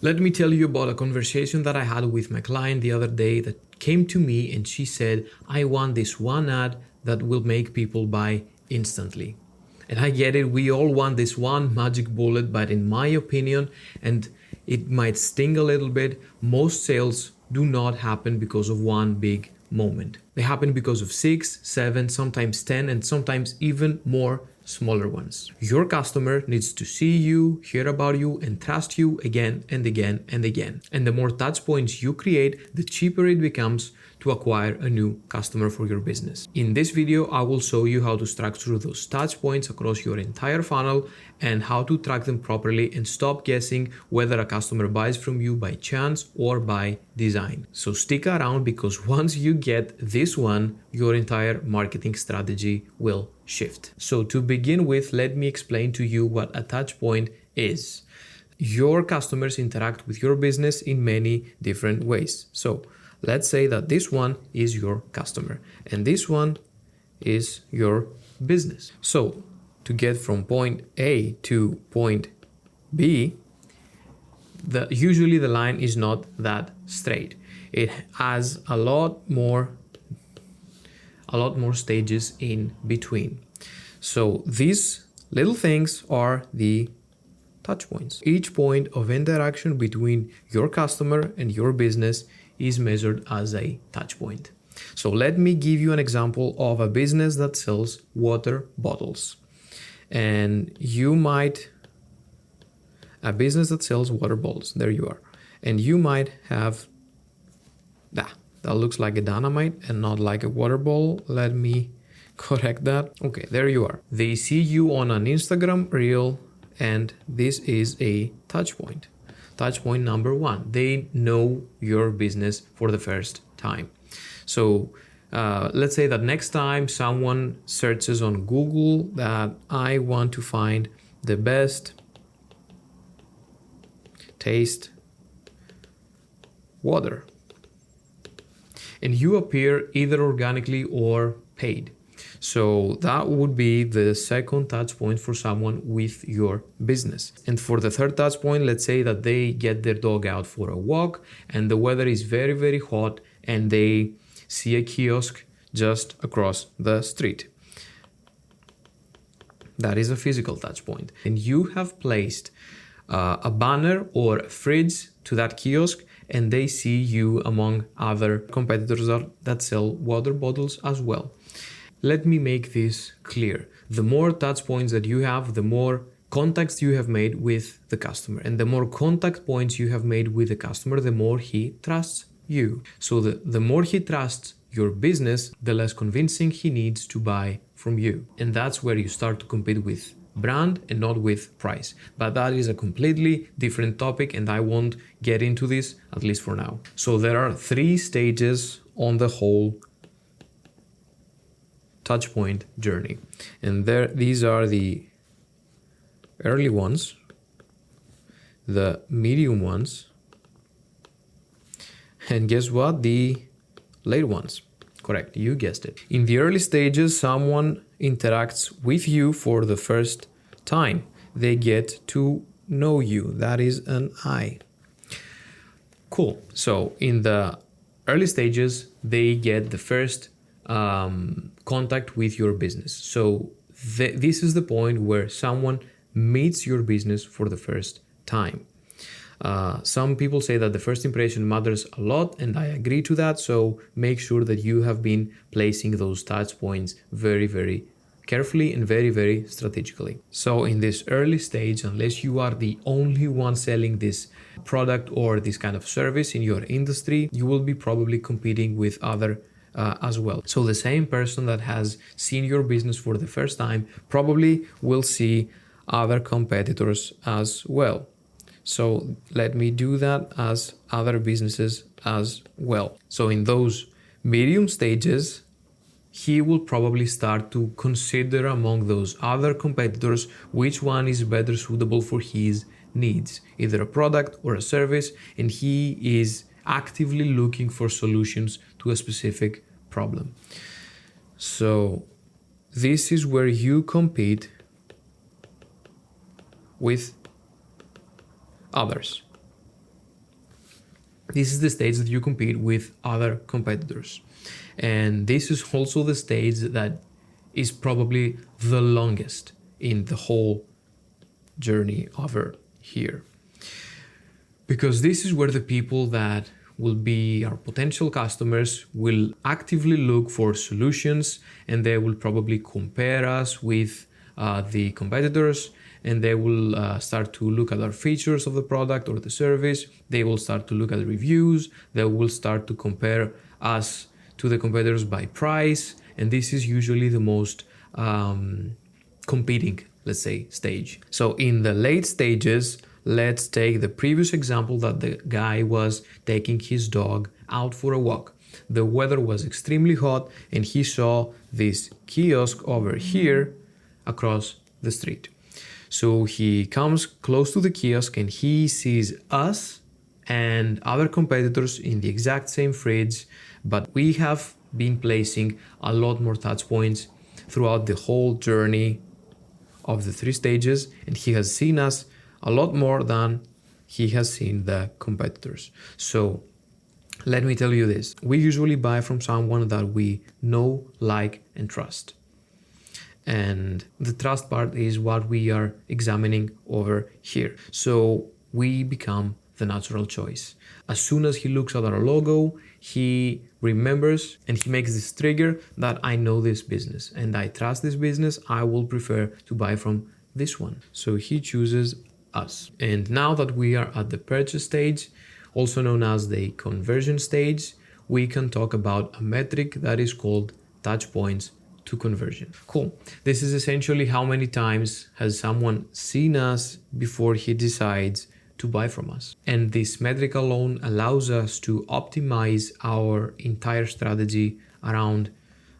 Let me tell you about a conversation that I had with my client the other day that came to me and she said, I want this one ad that will make people buy instantly. And I get it, we all want this one magic bullet, but in my opinion, and it might sting a little bit, most sales do not happen because of one big moment. They happen because of 6, 7, sometimes 10, and sometimes even more smaller ones. Your customer needs to see you, hear about you, and trust you again and again and again. And the more touch points you create, the cheaper it becomes to acquire a new customer for your business. In this video, I will show you how to structure those touch points across your entire funnel and how to track them properly and stop guessing whether a customer buys from you by chance or by design. So stick around, because once you get this one, your entire marketing strategy will shift. So to begin with, let me explain to you what a touch point is. Your customers interact with your business in many different ways. So let's say that this one is your customer and this one is your business. So to get from point A to point B, usually the line is not that straight. It has a lot more stages in between. So these little things are the touch points. Each point of interaction between your customer and your business is measured as a touch point. So let me give you an example of a business that sells water bottles. And a business that sells water bottles, there you are. And you might have, that looks like a dynamite and not like a water bottle. Let me correct that. Okay, there you are. They see you on an Instagram reel, and this is a touch point. Touch point number 1, they know your business for the first time. So let's say that next time someone searches on Google that I want to find the best taste water, and you appear either organically or paid. So that would be the second touch point for someone with your business. And for the third touch point, let's say that they get their dog out for a walk and the weather is very, very hot and they see a kiosk just across the street. That is a physical touch point. And you have placed a banner or a fridge to that kiosk, and they see you among other competitors that sell water bottles as well. Let me make this clear. The more touch points that you have, the more contacts you have made with the customer. And the more contact points you have made with the customer, the more he trusts you. So the more he trusts your business, the less convincing he needs to buy from you. And that's where you start to compete with brand and not with price. But that is a completely different topic and I won't get into this, at least for now. So there are 3 stages on the whole touch point journey. And these are the early ones, the medium ones, and guess what? The late ones. Correct, you guessed it. In the early stages, someone interacts with you for the first time. They get to know you. That is an I. Cool. So in the early stages, they get the first contact with your business. So this is the point where someone meets your business for the first time. Some people say that the first impression matters a lot, and I agree to that. So make sure that you have been placing those touch points very, very carefully and very, very strategically. So in this early stage, unless you are the only one selling this product or this kind of service in your industry, you will be probably competing with other as well. So the same person that has seen your business for the first time probably will see other competitors as well. So let me do that as other businesses as well. So in those medium stages, he will probably start to consider among those other competitors which one is better suitable for his needs, either a product or a service, and he is actively looking for solutions to a specific problem. So this is where you compete with others. This is the stage that you compete with other competitors. And this is also the stage that is probably the longest in the whole journey over here. Because this is where the people that will be our potential customers will actively look for solutions, and they will probably compare us with the competitors, and they will start to look at our features of the product or the service. They will start to look at the reviews. They will start to compare us to the competitors by price, and this is usually the most competing, let's say, stage. So in the late stages, let's take the previous example that the guy was taking his dog out for a walk. The weather was extremely hot, and he saw this kiosk over here across the street. So he comes close to the kiosk and he sees us and other competitors in the exact same fridge, but we have been placing a lot more touch points throughout the whole journey of the 3 stages, and he has seen us a lot more than he has seen the competitors. So let me tell you this. We usually buy from someone that we know, like, and trust. And the trust part is what we are examining over here. So we become the natural choice. As soon as he looks at our logo, he remembers and he makes this trigger that I know this business and I trust this business. I will prefer to buy from this one. So he chooses us. And now that we are at the purchase stage, also known as the conversion stage, we can talk about a metric that is called touch points to conversion. Cool. This is essentially how many times has someone seen us before he decides to buy from us. And this metric alone allows us to optimize our entire strategy around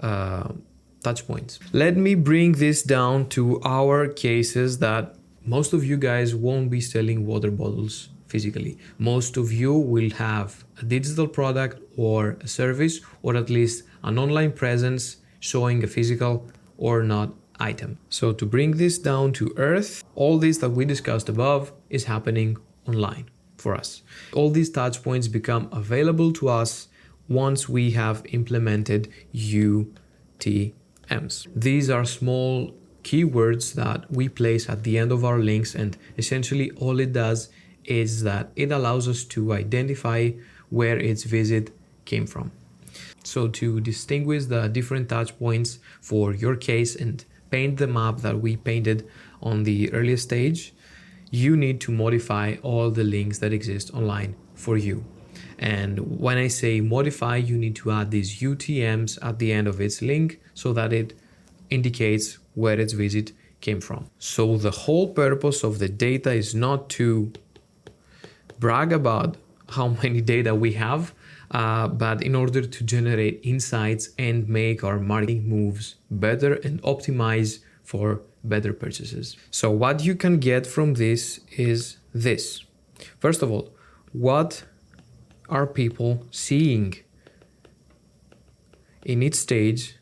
touch points. Let me bring this down to our cases that most of you guys won't be selling water bottles physically. Most of you will have a digital product or a service, or at least an online presence showing a physical or not item. So to bring this down to earth, all this that we discussed above is happening online for us. All these touch points become available to us once we have implemented UTMs. These are small keywords that we place at the end of our links, and essentially all it does is that it allows us to identify where its visit came from. So to distinguish the different touch points for your case and paint the map that we painted on the earlier stage, you need to modify all the links that exist online for you. And when I say modify, you need to add these UTMs at the end of its link so that it indicates where its visit came from. So the whole purpose of the data is not to brag about how many data we have, but in order to generate insights and make our marketing moves better and optimize for better purchases. So what you can get from this is this. First of all, what are people seeing in each stage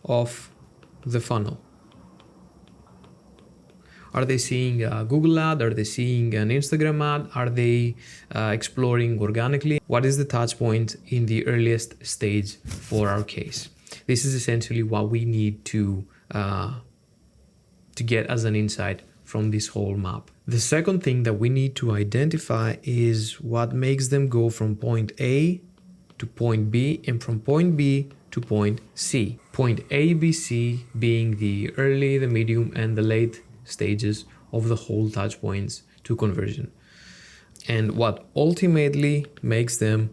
of the funnel? Are they seeing a Google ad? Are they seeing an Instagram ad? Are they exploring organically? What is the touch point in the earliest stage for our case? This is essentially what we need to get as an insight from this whole map. The second thing that we need to identify is what makes them go from point A to point B and from point B to point C. Point A, B, C being the early, the medium, and the late stages of the whole touch points to conversion, and what ultimately makes them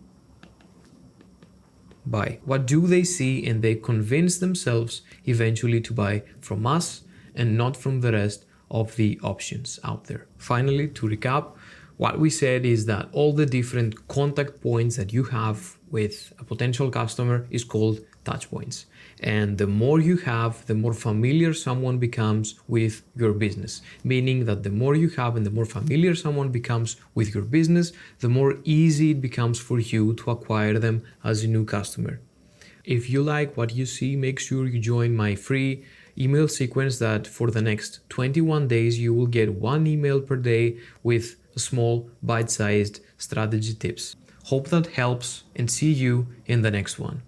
buy. What do they see and they convince themselves eventually to buy from us and not from the rest of the options out there. Finally, to recap, what we said is that all the different contact points that you have with a potential customer is called touch points. And the more you have, the more familiar someone becomes with your business. Meaning that the more you have and the more familiar someone becomes with your business, the more easy it becomes for you to acquire them as a new customer. If you like what you see, make sure you join my free email sequence that for the next 21 days you will get 1 email per day with small bite-sized strategy tips. Hope that helps and see you in the next one.